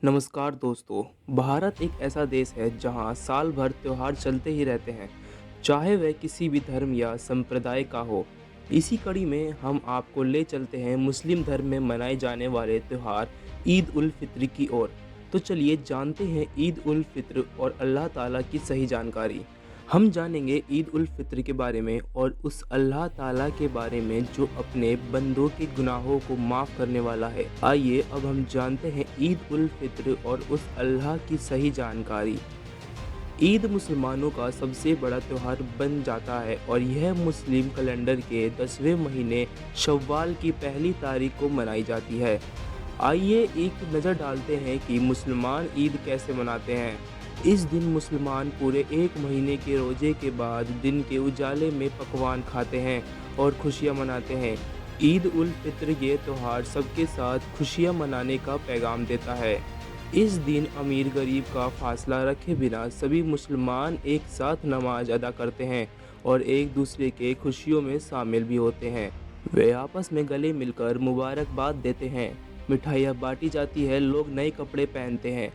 नमस्कार दोस्तों। भारत एक ऐसा देश है जहां साल भर त्योहार चलते ही रहते हैं, चाहे वह किसी भी धर्म या संप्रदाय का हो। इसी कड़ी में हम आपको ले चलते हैं मुस्लिम धर्म में मनाए जाने वाले त्योहार ईद उल फित्र की ओर। तो चलिए जानते हैं ईद उल फित्र और अल्लाह ताला की सही जानकारी। हम जानेंगे ईद उल फित्र के बारे में और उस अल्लाह ताला के बारे में जो अपने बंदों के गुनाहों को माफ़ करने वाला है। आइए अब हम जानते हैं ईद उल फित्र और उस अल्लाह की सही जानकारी। ईद मुसलमानों का सबसे बड़ा त्योहार बन जाता है और यह मुस्लिम कैलेंडर के 10वें महीने शव्वाल की पहली तारीख को मनाई जाती है। आइए एक नज़र डालते हैं कि मुसलमान ईद कैसे मनाते हैं। इस दिन मुसलमान पूरे एक महीने के रोज़े के बाद दिन के उजाले में पकवान खाते हैं और खुशियाँ मनाते हैं। ईद उल फित्र ये त्योहार सबके साथ खुशियाँ मनाने का पैगाम देता है। इस दिन अमीर गरीब का फासला रखे बिना सभी मुसलमान एक साथ नमाज अदा करते हैं और एक दूसरे के खुशियों में शामिल भी होते हैं। वे आपस में गले मिलकर मुबारकबाद देते हैं, मिठाइयाँ बांटी जाती है, लोग नए कपड़े पहनते हैं,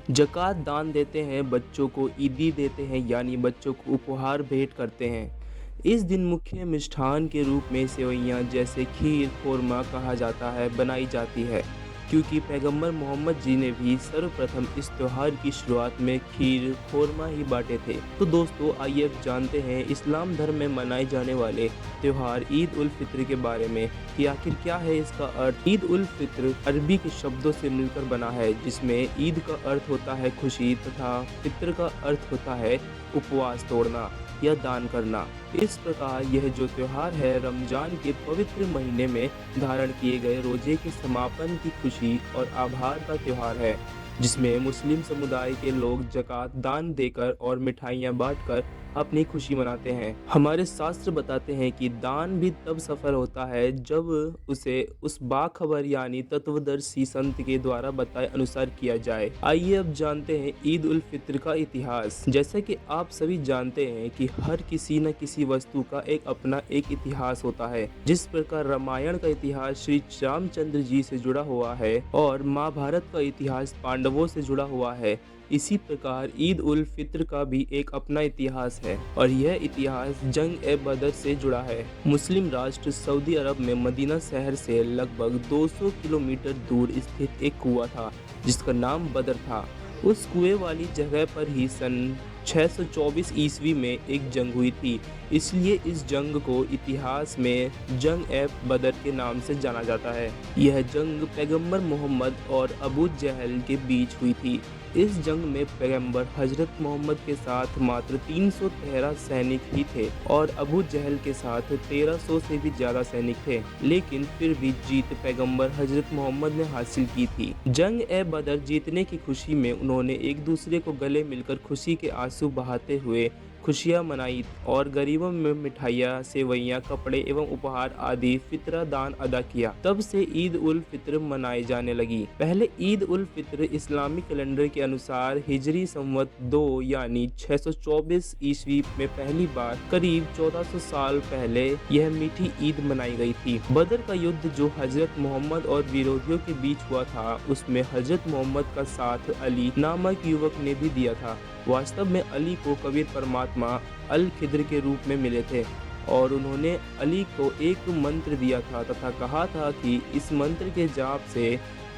ज़कात दान देते हैं, बच्चों को ईदी देते हैं यानी बच्चों को उपहार भेंट करते हैं। इस दिन मुख्य मिष्ठान के रूप में सेवइयाँ जैसे खीर खोरमा कहा जाता है बनाई जाती है, क्योंकि पैगंबर मोहम्मद जी ने भी सर्वप्रथम इस त्योहार की शुरुआत में खीर खोरमा ही बांटे थे। तो दोस्तों आइए अब जानते हैं इस्लाम धर्म में मनाए जाने वाले त्योहार ईद उल फित्र के बारे में कि आखिर क्या है इसका अर्थ। ईद उल फित्र अरबी के शब्दों से मिलकर बना है, जिसमें ईद का अर्थ होता है खुशी तथा फित्र का अर्थ होता है उपवास तोड़ना या दान करना। इस प्रकार यह जो त्योहार है रमजान के पवित्र महीने में धारण किए गए रोजे के समापन की खुशी और आभार का त्योहार है, जिसमें मुस्लिम समुदाय के लोग ज़कात दान देकर और मिठाइयाँ बांटकर अपनी खुशी मनाते हैं। हमारे शास्त्र बताते हैं कि दान भी तब सफल होता है जब उसे उस बाखबर यानी तत्वदर्शी संत के द्वारा बताए अनुसार किया जाए। आइए अब जानते हैं ईद उल फित्र का इतिहास। जैसे कि आप सभी जानते हैं कि हर किसी न किसी वस्तु का अपना एक इतिहास होता है। जिस प्रकार रामायण का इतिहास श्री रामचंद्र जी से जुड़ा हुआ है और महाभारत का इतिहास पांडवों से जुड़ा हुआ है, इसी प्रकार ईद उल फित्र का भी एक अपना इतिहास है और यह इतिहास जंग ए बदर से जुड़ा है। मुस्लिम राष्ट्र सऊदी अरब में मदीना शहर से लगभग 200 किलोमीटर दूर स्थित एक कुआं था जिसका नाम बदर था। उस कुएं वाली जगह पर ही सन 624 ईस्वी में एक जंग हुई थी, इसलिए इस जंग को इतिहास में जंग ए बदर के नाम से जाना जाता है। यह जंग पैगंबर मोहम्मद और अबू जहल के बीच हुई थी। इस जंग में पैगंबर हजरत मोहम्मद के साथ मात्र 313 सैनिक ही थे और अबू जहल के साथ 1300 से भी ज्यादा सैनिक थे, लेकिन फिर भी जीत पैगंबर हजरत मोहम्मद ने हासिल की थी। जंग ए बदर जीतने की खुशी में उन्होंने एक दूसरे को गले मिलकर खुशी के आंसू बहाते हुए खुशियाँ मनाई और गरीबों में मिठाइयाँ, सेवइयाँ, कपड़े एवं उपहार आदि फितरा दान अदा किया। तब से ईद उल फित्र मनाई जाने लगी। पहले ईद उल फित्र इस्लामी कैलेंडर के अनुसार हिजरी संवत 2 यानी 624 ईस्वी में पहली बार करीब 1400 साल पहले यह मीठी ईद मनाई गई थी। बदर का युद्ध जो हजरत मोहम्मद और विरोधियों के बीच हुआ था, उसमें हजरत मोहम्मद का साथ अली नामक युवक ने भी दिया था। वास्तव में अली को कबीर परमात्मा अल खिद्र के रूप में मिले थे और उन्होंने अली को एक मंत्र दिया था तथा कहा था कि इस मंत्र के जाप से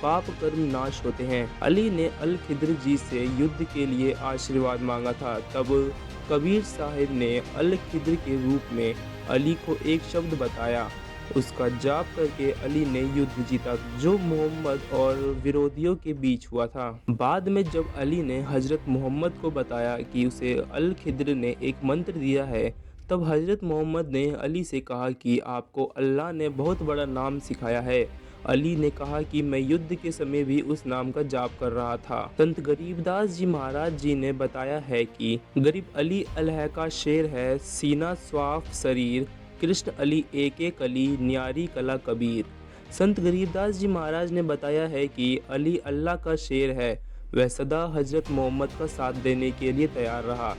पाप कर्म नाश होते हैं। अली ने अल खिद्र जी से युद्ध के लिए आशीर्वाद मांगा था। तब कबीर साहिब ने अल खिद्र के रूप में अली को एक शब्द बताया, उसका जाप करके अली ने युद्ध जीता जो मोहम्मद और विरोधियों के बीच हुआ था। बाद में जब अली ने हजरत मोहम्मद को बताया कि उसे अल खिद्र ने एक मंत्र दिया है, तब हजरत मोहम्मद ने अली से कहा कि आपको अल्लाह ने बहुत बड़ा नाम सिखाया है। अली ने कहा कि मैं युद्ध के समय भी उस नाम का जाप कर रहा था। संत गरीबदास जी महाराज जी ने बताया है कि गरीब अली अल्लाह का शेर है, सीना स्वाफ शरीर, कृष्ण अली एक एक अली, न्यारी कला कबीर। संत गरीबदास जी महाराज ने बताया है कि अली अल्लाह का शेर है, वह सदा हजरत मोहम्मद का साथ देने के लिए तैयार रहा।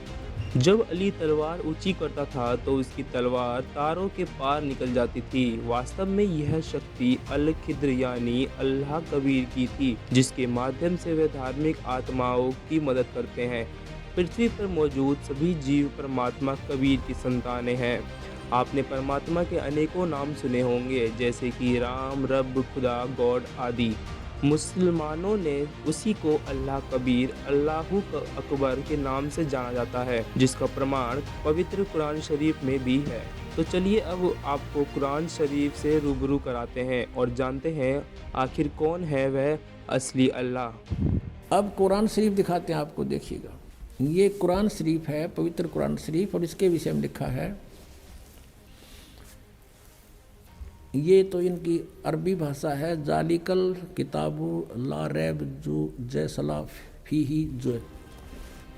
जब अली तलवार ऊंची करता था तो उसकी तलवार तारों के पार निकल जाती थी। वास्तव में यह शक्ति अल खिद्र यानी अल्लाह कबीर की थी, जिसके माध्यम से वे धार्मिक आत्माओं की मदद करते हैं। पृथ्वी पर मौजूद सभी जीव परमात्मा कबीर की संतानें हैं। आपने परमात्मा के अनेकों नाम सुने होंगे, जैसे कि राम, रब, खुदा, गॉड आदि। मुसलमानों ने उसी को अल्लाह कबीर, अल्लाहु अकबर के नाम से जाना जाता है, जिसका प्रमाण पवित्र कुरान शरीफ में भी है। तो चलिए अब आपको कुरान शरीफ से रूबरू कराते हैं और जानते हैं आखिर कौन है वह असली अल्लाह। अब कुरान शरीफ दिखाते हैं आपको, देखिएगा। ये कुरान शरीफ है, पवित्र कुरान शरीफ, और इसके विषय में लिखा है। ये तो इनकी अरबी भाषा है। जालिकल किताबु ला रैब जो जैसला फी ही जो।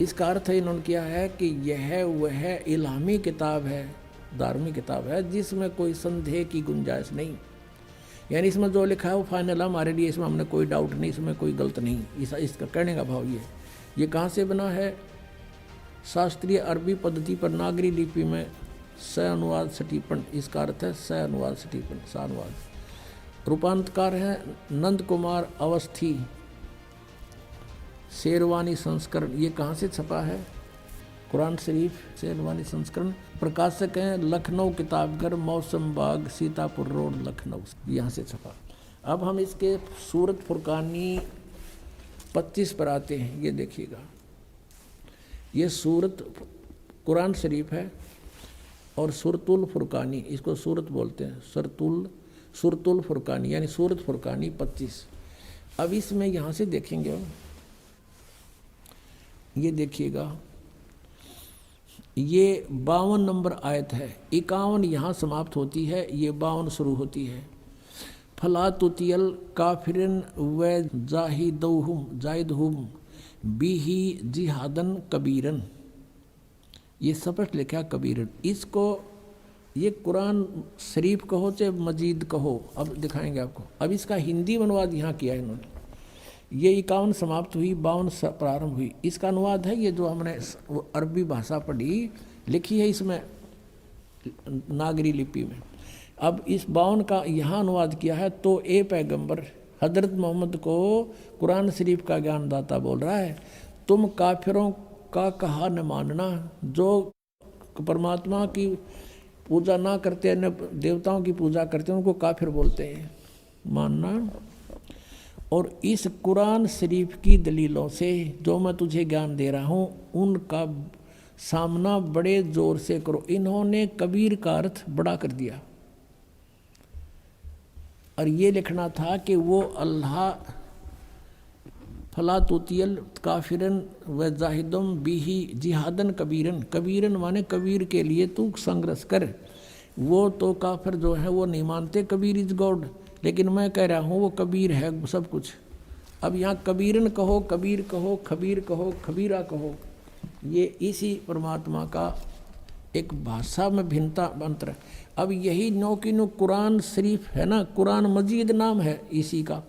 इसका अर्थ है इन्होंने किया है कि यह वह इल्हामी किताब है, धार्मिक किताब है, जिसमें कोई संदेह की गुंजाइश नहीं। यानी इसमें जो लिखा है वो फाइनल है हमारे लिए, इसमें हमने कोई डाउट नहीं, इसमें कोई गलत नहीं। इसका कहने का भाव ये कहाँ से बना है? शास्त्रीय अरबी पद्धति पर नागरी लिपि में स अनुवाद सटीपन। इसका अर्थ है स अनुवाद सटीपन, स अनुवाद। रूपांतकार है नंद कुमार अवस्थी, शेरवानी संस्करण। ये कहाँ से छपा है? कुरान शरीफ शेरवानी संस्करण। प्रकाशक हैं लखनऊ किताबघर, मौसम बाग, सीतापुर रोड, लखनऊ। यहाँ से छपा। अब हम इसके सूरत फुरकानी 25 पर आते हैं। ये देखिएगा, ये सूरत कुरान शरीफ है और सुरतुल फुरकानी, इसको सूरत बोलते हैं, सुरतुल फुरकानी यानी सूरत फुरकानी 25। अब इसमें यहाँ से देखेंगे, ये देखिएगा, ये 52 नंबर आयत है। 51 यहाँ समाप्त होती है, ये 52 शुरू होती है। फला तुतियल काफिरन व जाहिदहुम बिही जिहादन कबीरन। ये स्पष्ट लिखा कबीरन। इसको ये कुरान शरीफ कहो चाहे मजीद कहो, अब दिखाएंगे आपको। अब इसका हिंदी अनुवाद यहाँ किया है इन्होंने। ये 51 समाप्त हुई, 52 प्रारंभ हुई। इसका अनुवाद है ये जो हमने अरबी भाषा पढ़ी, लिखी है इसमें नागरी लिपि में। अब इस 52 का यहाँ अनुवाद किया है। तो ए पैगंबर हजरत मोहम्मद को कुरान शरीफ का ज्ञानदाता बोल रहा है, तुम काफिरों का कहा न मानना, जो परमात्मा की पूजा ना करते, न देवताओं की पूजा करते हैं, उनको काफिर बोलते हैं, मानना। और इस कुरान शरीफ की दलीलों से जो मैं तुझे ज्ञान दे रहा हूँ उनका सामना बड़े जोर से करो। इन्होंने कबीर का अर्थ बड़ा कर दिया और ये लिखना था कि वो अल्लाह फला तुतियल काफिरन व जाहिदम बिही जिहादन कबीरन। कबीरन माने कबीर के लिए तू संघर्ष कर। वो तो काफिर जो है वो नहीं मानते कबीर इज गॉड, लेकिन मैं कह रहा हूँ वो कबीर है सब कुछ। अब यहाँ कबीरन कहो, कबीर कहो, खबीर कहो, खबीरा कहो, ये इसी परमात्मा का एक भाषा में भिन्नता अंतर है। अब यही नो की नो कुरान शरीफ है ना, कुरान मजीद नाम है इसी का,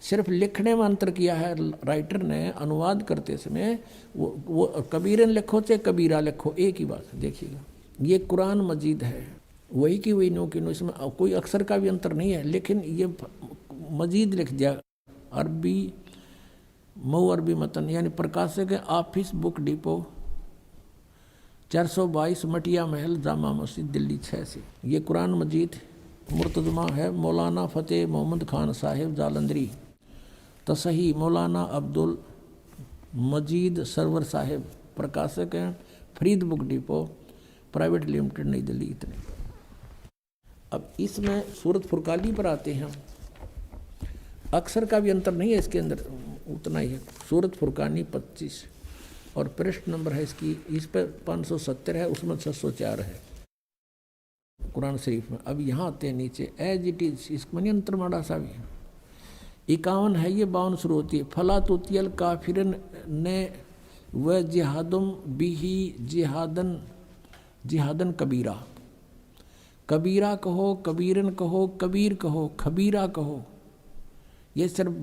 सिर्फ लिखने में अंतर किया है राइटर ने। अनुवाद करते समय वो कबीरन लिखो चाहे कबीरा लिखो, एक ही बात। देखिएगा, ये कुरान मजीद है, वही की वही नो की नो, इसमें कोई अक्षर का भी अंतर नहीं है, लेकिन ये मजीद लिख दिया। अरबी मऊ अरबी मतन यानी प्रकाशक है ऑफिस बुक डिपो 422 मटिया महल जामा मस्जिद दिल्ली 6 से। ये कुरान मजीद मुर्तजमा है मौलाना फ़तेह मोहम्मद खान साहिब जालंधरी। तसही मौलाना अब्दुल मजीद सरवर साहिब। प्रकाशक हैं Farid book depot private limited नई दिल्ली। इतने। अब इसमें सूरत फुरकानी पर आते हैं। अक्षर का भी अंतर नहीं है इसके अंदर, उतना ही है। सूरत फुरकानी 25 और पृष्ठ नंबर है इसकी, इस पर 570 है, उसमें 604 है कुरान शरीफ में। अब यहाँ आते हैं नीचे, एज इट इज, इसमें अंतर माड़ा सा भी है। 51 है, ये 52 शुरू होती है। फला तुतियल काफिरन ने व जिहादुम बिही जिहादन कबीरा। कबीरा कहो, कबीरन कहो, कबीर कहो, खबीरा कहो। ये सिर्फ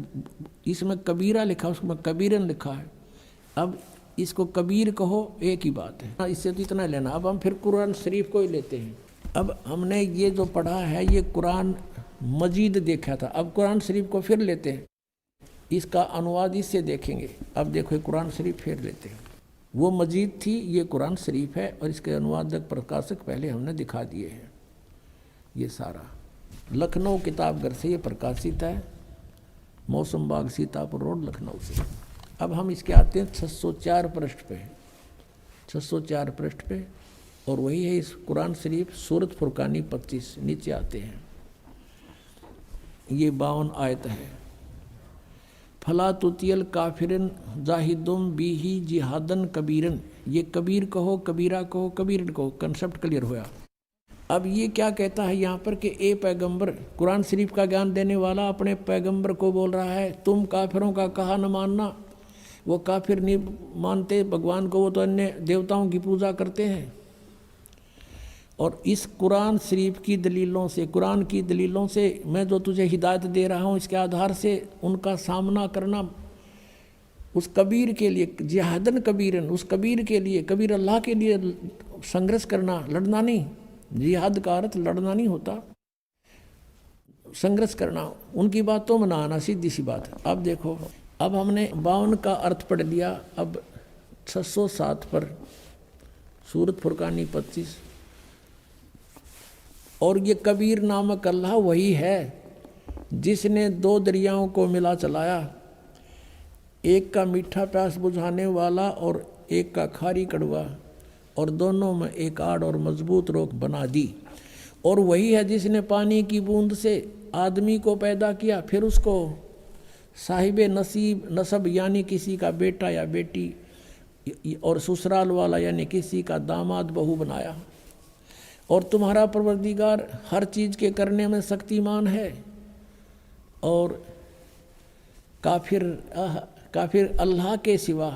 इसमें कबीरा लिखा, उसमें कबीरन लिखा है। अब इसको कबीर कहो, एक ही बात है। इससे तो इतना लेना। अब हम फिर कुरान शरीफ को ही लेते हैं। अब हमने ये जो पढ़ा है ये कुरान मजीद देखा था, अब कुरान शरीफ को फिर लेते हैं, इसका अनुवाद इससे देखेंगे। अब देखो कुरान शरीफ फिर लेते हैं। वो मजीद थी, ये कुरान शरीफ है और इसके अनुवादक प्रकाशक पहले हमने दिखा दिए हैं। ये सारा लखनऊ किताबघर से ये प्रकाशित है, मौसम बाग सीतापुर रोड लखनऊ से। अब हम इसके आते हैं 604 पृष्ठ पे, 604 पृष्ठ पे, और वही है इस कुरान शरीफ सूरत फुरकानी 25। नीचे आते हैं, ये 52 आयत है। फला तुतियल काफिरन जाहिदुम बीही जिहादन कबीरन। ये कबीर कहो, कबीरा कहो, कबीरन कहो, कंसेप्ट क्लियर होया। अब ये क्या कहता है यहाँ पर कि ए पैगंबर, कुरान शरीफ का ज्ञान देने वाला अपने पैगंबर को बोल रहा है तुम काफिरों का कहा न मानना। वो काफिर नहीं मानते भगवान को, वो तो अन्य देवताओं की पूजा करते हैं। और इस कुरान शरीफ की दलीलों से, कुरान की दलीलों से मैं जो तुझे हिदायत दे रहा हूँ, इसके आधार से उनका सामना करना उस कबीर के लिए, जिहादन कबीरन, उस कबीर के लिए, कबीर अल्लाह के लिए संघर्ष करना, लड़ना नहीं। जिहाद का अर्थ लड़ना नहीं होता, संघर्ष करना, उनकी बातों में ना आना, सीधी सी बात है। अब देखो, अब हमने 52 का अर्थ पढ़ लिया। अब 607 पर सूरत फुरकानी 25। और ये कबीर नामक अल्लाह वही है जिसने 2 दरियाओं को मिला चलाया, एक का मीठा प्यास बुझाने वाला और एक का खारी कड़वा, और दोनों में एक आड़ और मजबूत रोक बना दी। और वही है जिसने पानी की बूंद से आदमी को पैदा किया, फिर उसको साहिब नसीब नसब यानी किसी का बेटा या बेटी, और ससुराल वाला यानी किसी का दामाद बहू बनाया। और तुम्हारा परवरदिगार हर चीज़ के करने में शक्तिमान है। और काफिर अल्लाह के सिवा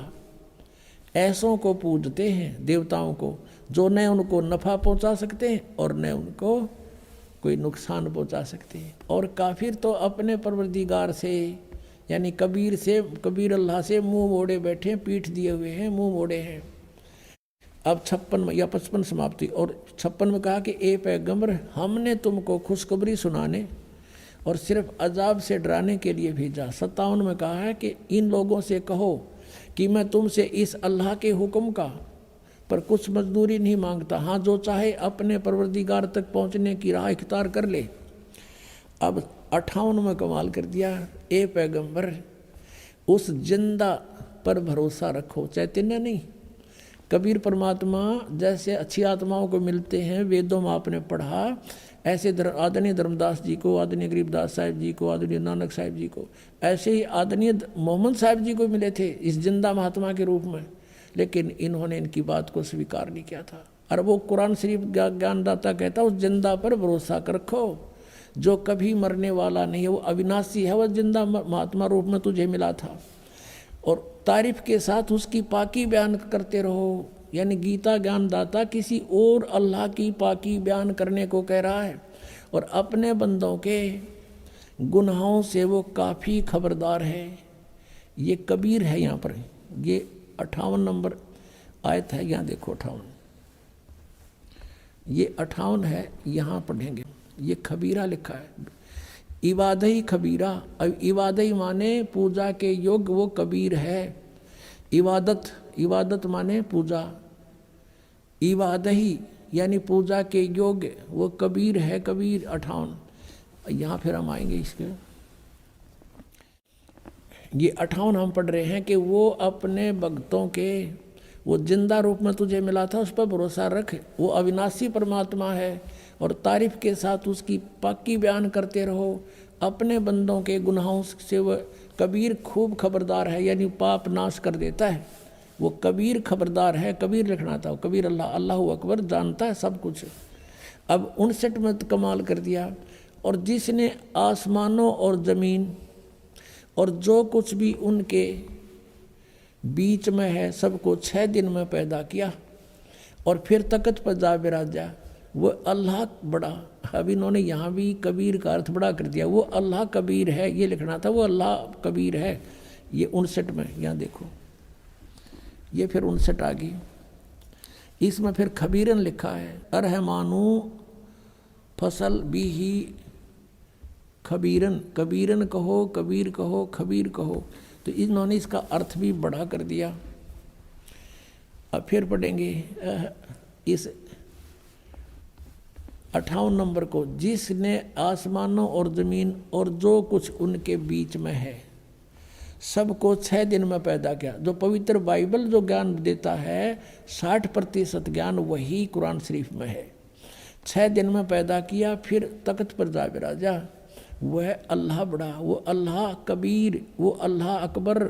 ऐसों को पूजते हैं, देवताओं को, जो न उनको नफ़ा पहुंचा सकते हैं और न उनको कोई नुकसान पहुंचा सकते हैं। और काफिर तो अपने परवरदिगार से यानी कबीर से, कबीर अल्लाह से मुंह मोड़े बैठे हैं, पीठ दिए हुए हैं, मुंह मोड़े हैं। अब 56 या 55 समाप्ति। और 56 में कहा कि ए पैगंबर, हमने तुमको खुशखबरी सुनाने और सिर्फ अजाब से डराने के लिए भेजा। 57 में कहा है कि इन लोगों से कहो कि मैं तुमसे इस अल्लाह के हुक्म का पर कुछ मजदूरी नहीं मांगता, हाँ जो चाहे अपने परवरदिगार तक पहुंचने की राह इख्तियार कर ले। अब 58 में कमाल कर दिया, ए पैगंबर उस जिंदा पर भरोसा रखो, चैतन्य नहीं। कबीर परमात्मा जैसे अच्छी आत्माओं को मिलते हैं, वेदों में आपने पढ़ा, ऐसे आदरणीय धर्मदास जी को, आदरणीय गरीबदास साहिब जी को, आदरणीय नानक साहिब जी को, ऐसे ही आदरणीय मोहम्मद साहिब जी को मिले थे इस जिंदा महात्मा के रूप में। लेकिन इन्होंने इनकी बात को स्वीकार नहीं किया था। और वो कुरान शरीफ ज्ञानदाता कहता उस जिंदा पर भरोसा रखो जो कभी मरने वाला नहीं है, वो अविनाशी है, वह जिंदा महात्मा रूप में तुझे मिला था। और तारीफ के साथ उसकी पाकी बयान करते रहो, यानी गीता ज्ञानदाता किसी और अल्लाह की पाकी बयान करने को कह रहा है। और अपने बंदों के गुनाहों से वो काफ़ी खबरदार है। ये कबीर है यहाँ पर, ये 58 नंबर आयत है, यहाँ देखो 58, ये 58 है, यहाँ पढ़ेंगे। ये खबीरा लिखा है, इबादही खबीरा। अब इबादही माने पूजा के योग्य, वो कबीर है। इबादत माने पूजा, इबादही यानी पूजा के योग्य, वो कबीर है। कबीर 58, यहाँ फिर हम आएंगे इसके। ये 58 हम पढ़ रहे हैं कि वो अपने भक्तों के, वो जिंदा रूप में तुझे मिला था, उस पर भरोसा रख, वो अविनाशी परमात्मा है। और तारीफ के साथ उसकी पाकी बयान करते रहो। अपने बंदों के गुनाहों से वह कबीर खूब खबरदार है, यानी पाप नाश कर देता है। वो कबीर खबरदार है, कबीर लिखना था, कबीर अल्लाह अकबर, जानता है सब कुछ। अब 59 में कमाल कर दिया, और जिसने आसमानों और ज़मीन और जो कुछ भी उनके बीच में है सबको 6 दिन में पैदा किया और फिर तख्त पर जा बिराजा, वो अल्लाह बड़ा। अब इन्होंने यहाँ भी कबीर का अर्थ बड़ा कर दिया, वो अल्लाह कबीर है, ये लिखना था, वो अल्लाह कबीर है। ये 59 में यहाँ देखो, ये फिर 59 आ गई। इसमें फिर खबीरन लिखा है, अरहमानु फसल भी ही खबीरन, कबीरन कहो, कबीर कहो, खबीर कहो, तो इन्होंने इसका अर्थ भी बढ़ा कर दिया। अब फिर पढ़ेंगे इस 58 नंबर को, जिसने आसमानों और जमीन और जो कुछ उनके बीच में है सबको 6 दिन में पैदा किया। जो पवित्र बाइबल जो ज्ञान देता है 60% ज्ञान वही कुरान शरीफ में है। 6 दिन में पैदा किया, फिर तख्त पर जा बिराजा। वह अल्लाह बड़ा, वो अल्लाह कबीर, वो अल्लाह अकबर,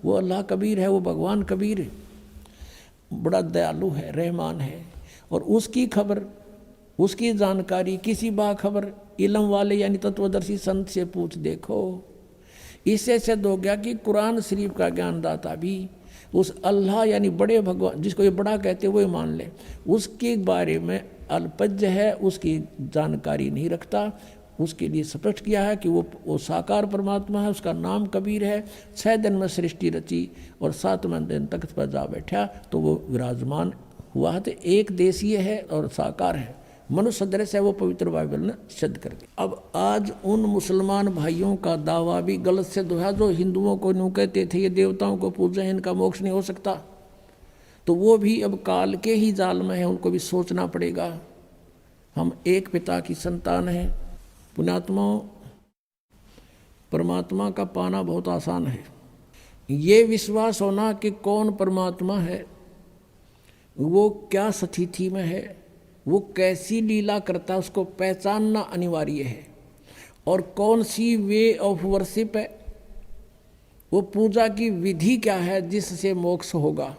वो अल्लाह कबीर है, वो भगवान कबीर बड़ा दयालु है, रहमान है। और उसकी खबर, उसकी जानकारी किसी बाखबर इल्म वाले यानी तत्वदर्शी संत से पूछ देखो। इससे सिद्ध हो गया कि कुरान शरीफ का ज्ञानदाता भी उस अल्लाह यानी बड़े भगवान, जिसको ये बड़ा कहते हैं, वो मान ले, उसके बारे में अल्पज्य है, उसकी जानकारी नहीं रखता। उसके लिए स्पष्ट किया है कि वो साकार परमात्मा है, उसका नाम कबीर है। 6 दिन में सृष्टि रची और 7वें दिन तख्त पर जा बैठा तो वो विराजमान हुआ। तो एक देशीय है और साकार है, मनुष्य सदृश है, वो पवित्र बाइबल ने सिद्ध कर दिया। अब आज उन मुसलमान भाइयों का दावा भी गलत सिद्ध हुआ जो हिंदुओं को यूँ कहते थे ये देवताओं को पूजे हैं, इनका मोक्ष नहीं हो सकता, तो वो भी अब काल के ही जाल में है, उनको भी सोचना पड़ेगा। हम एक पिता की संतान हैं। पुण्यात्मा, परमात्मा का पाना बहुत आसान है। ये विश्वास होना कि कौन परमात्मा है, वो क्या स्थिति में है, वो कैसी लीला करता है, उसको पहचानना अनिवार्य है। और कौन सी वे ऑफ वर्शिप है, वो पूजा की विधि क्या है जिससे मोक्ष होगा।